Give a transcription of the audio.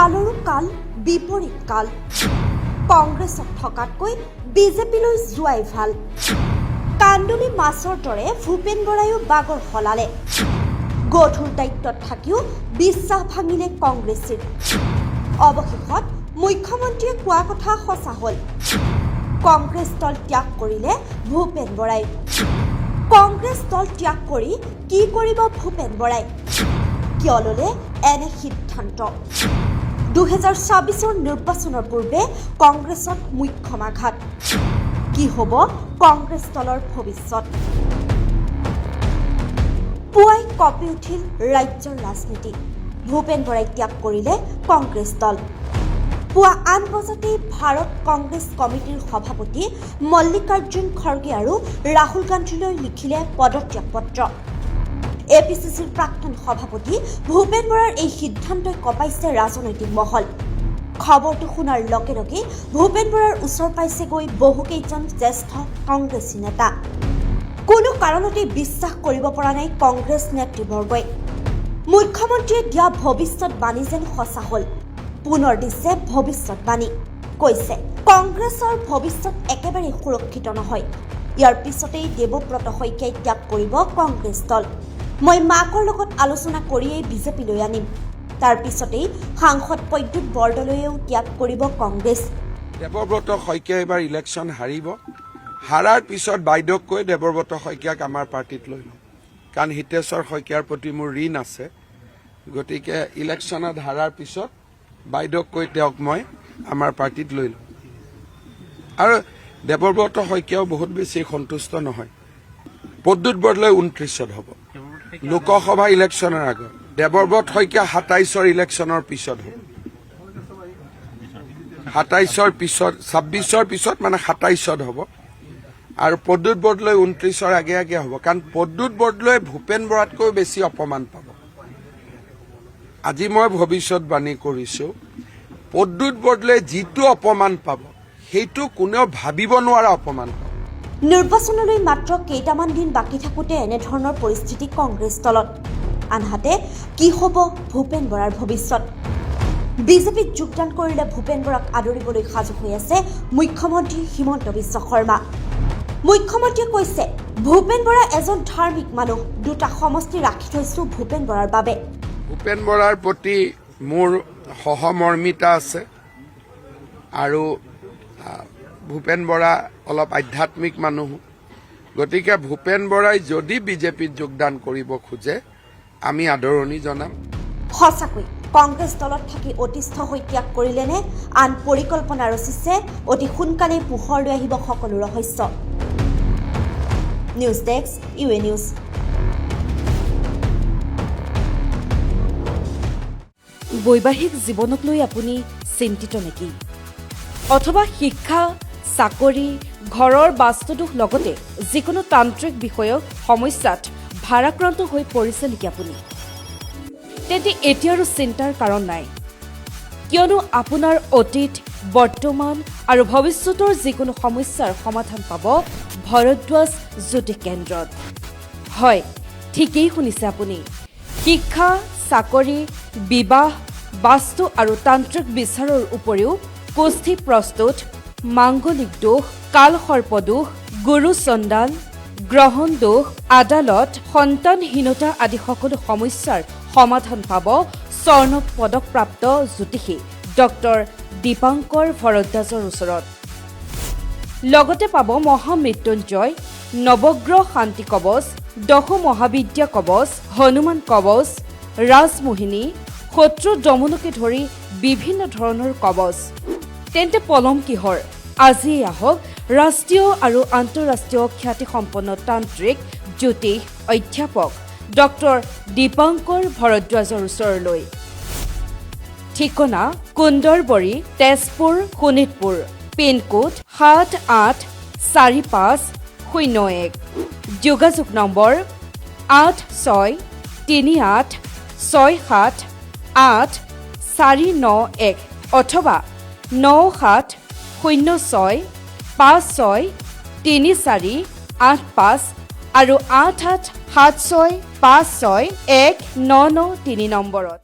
কালৰো কাল বিপৰীত কাল কংগ্ৰেছত থকাতকৈ বিজেপিলৈ যোৱাই ভাল কান্দুলি মাছৰ দৰে ভূপেন বৰায়ো বাগৰ হলালে গধুৰ দায়িত্বত থাকিও বিশ্বাস ভাঙিলে কংগ্ৰেছীৰ অৱশেষত মুখ্যমন্ত্ৰীয়ে কোৱা কথা সঁচা হ'ল কংগ্ৰেছ দল ত্যাগ কৰিলে ভূপেন বৰাই কংগ্ৰেছ দল ত্যাগ কৰি কি কৰিব ভূপেন বৰাই কিয় ল'লে এনে সিদ্ধান্ত 2024 নিৰ্বাচনৰ পূৰ্বে কংগ্ৰেছত মুখ্যমাঘাত কি হ'ব কংগ্ৰেছ দলৰ ভৱিষ্যত পুৱাই কঁপি উঠিল ৰাজ্যৰ ৰাজনীতি ভূপেন বৰাই ত্যাগ কৰিলে কংগ্ৰেছ দল পুৱা 8 বজাতেই ভাৰত কংগ্ৰেছ কমিটিৰ সভাপতি মল্লিকাৰ্জুন খৰ্গে আৰু ৰাহুল গান্ধীলৈ লিখিলে পদত্যাগ পত্ৰ এপিচিচিৰ প্ৰাক্তন সভাপতি ভূপেন বৰাৰ এই সিদ্ধান্তই কঁপাইছে ৰাজনৈতিক মহল খবৰটো শুনাৰ লগে লগে ভূপেন বৰাৰ ওচৰ পাইছেগৈ বহুকেইজন জ্যেষ্ঠ কংগ্ৰেছী নেতা কোনো কাৰণতে বিশ্বাস কৰিব পৰা নাই কংগ্ৰেছ নেতৃবৰ্গই মুখ্যমন্ত্ৰীয়ে দিয়া ভৱিষ্যতবাণী যেন সঁচা হ'ল পুনৰ দিছে ভৱিষ্যতবাণী কৈছে কংগ্ৰেছৰ ভৱিষ্যত একেবাৰে সুৰক্ষিত নহয় ইয়াৰ পিছতেই দেৱব্ৰত শইকীয়াই ত্যাগ কৰিব কংগ্ৰেছ দল মই মাকৰ লগত আলোচনা কৰিয়েই বিজেপিলৈ আনিম তাৰ পিছতেই সাংসদ প্ৰদ্যুৎ বৰদলৈয়েও ত্যাগ কৰিব কংগ্ৰেছ দেৱব্ৰত শইকীয়া এবাৰ ইলেকশ্যন হাৰিব হাৰাৰ পিছত বাইদেউক কৈ দেৱব্ৰত শইকীয়াক আমাৰ পাৰ্টিত লৈ লওঁ কাৰণ হিতেশ্বৰ শইকীয়াৰ প্ৰতি মোৰ ঋণ আছে গতিকে ইলেকশ্যনত হাৰাৰ পিছত বাইদেউক কৈ তেওঁক মই আমাৰ পাৰ্টিত লৈ লওঁ আৰু দেৱব্ৰত শইকীয়াও বহুত বেছি সন্তুষ্ট নহয় প্ৰদ্যুৎ বৰদলৈ 29ত হ'ব লোকসভা ইলেকশ্যনৰ আগত দেৱব্ৰত শইকীয়া 27ৰ ইলেকশ্যনৰ পিছত হ'ব 27ৰ পিছত 26ৰ পিছত মানে 27ত হ'ব আৰু প্ৰদ্যুৎ বৰদলৈ 29ৰ আগে আগে হ'ব কাৰণ প্ৰদ্যুৎ বৰদলৈ ভূপেন বৰাতকৈ বেছি অপমান পাব আজি মই ভৱিষ্যতবাণী কৰিছোঁ প্ৰদ্যুৎ বৰদলৈ যিটো অপমান পাব সেইটো কোনেও ভাবিব নোৱাৰা অপমান পাব নিৰ্বাচনলৈ মাত্ৰ কেইটামান দিন বাকী থাকোঁতে এনেধৰণৰ পৰিস্থিতি কংগ্ৰেছ দলত আনহাতে কি হ'ব ভূপেন বৰাৰ ভৱিষ্যত বিজেপিত যোগদান কৰিলে ভূপেন বৰাক আদৰিবলৈ সাজু হৈ আছে মুখ্যমন্ত্ৰী হিমন্ত বিশ্ব শৰ্মা মুখ্যমন্ত্ৰীয়ে কৈছে ভূপেন বৰা এজন ধাৰ্মিক মানুহ দুটা সমষ্টি ৰাখি থৈছো ভূপেন বৰাৰ বাবে ভূপেন বৰাৰ প্ৰতি মোৰ সহমৰ্মিতা আছে আৰু ভূপেন বৰা অলপ আধ্যাত্মিক মানুহ গতিকে ভূপেন বৰাই যদি বিজেপিত যোগদান কৰিব খোজে আমি আদৰণি জনাম সঁচাকৈ কংগ্ৰেছ দলত থাকি অতিষ্ঠ হৈ ত্যাগ কৰিলে নে আন পৰিকল্পনা ৰচিছে অতি সোনকালেই পোহৰলৈ আহিব সকলো ৰহস্য নিউজ ডেস্ক ইউএ নিউজ বৈবাহিক জীৱনক লৈ আপুনি চিন্তিত নেকি অথবা শিক্ষা চাকৰি ঘৰৰ বাস্তুদোষ লগতে যিকোনো তান্ত্ৰিক বিষয়ক সমস্যাত ভাৰাক্ৰান্ত হৈ পৰিছে নেকি আপুনি তেন্তে এতিয়া আৰু চিন্তাৰ কাৰণ নাই কিয়নো আপোনাৰ অতীত বৰ্তমান আৰু ভৱিষ্যতৰ যিকোনো সমস্যাৰ সমাধান পাব ভৰদ্বাজ জ্যোতিষ কেন্দ্ৰত হয় ঠিকেই শুনিছে আপুনি শিক্ষা চাকৰি বিবাহ বাস্তু আৰু তান্ত্ৰিক বিচাৰৰ উপৰিও কুষ্ঠি প্ৰস্তুত মাংগলিক দোষ কালসৰ্প দোষ গুৰু চণ্ডাল গ্ৰহণ দোষ আদালত সন্তানহীনতা আদি সকলো সমস্যাৰ সমাধান পাব স্বৰ্ণ পদকপ্ৰাপ্ত জ্যোতিষী ডক্টৰ দীপাংকৰ ভৰদ্বাজৰ ওচৰত লগতে পাব মহামৃত্যুঞ্জয় নৱগ্ৰহ শান্তি কৱচ দশ মহাবিদ্যা কৱচ হনুমান কৱচ ৰাজমোহিনী শত্ৰু দমনকে ধৰি বিভিন্ন ধৰণৰ কৱচ তেন্তে পলম কিহৰ আজিয়ে আহক ৰাষ্ট্ৰীয় আৰু আন্তঃৰাষ্ট্ৰীয় খ্যাতিসম্পন্ন তান্ত্ৰিক জ্যোতিষ অধ্যাপক ডক্টৰ দীপাংকৰ ভৰদ্বাজৰ ওচৰলৈ ঠিকনা কুন্দৰবৰী তেজপুৰ শোণিতপুৰ পিনকোড 784501 যোগাযোগ নম্বৰ 8638678491 অথবা 9706563485 আৰু 8876561993 নম্বৰত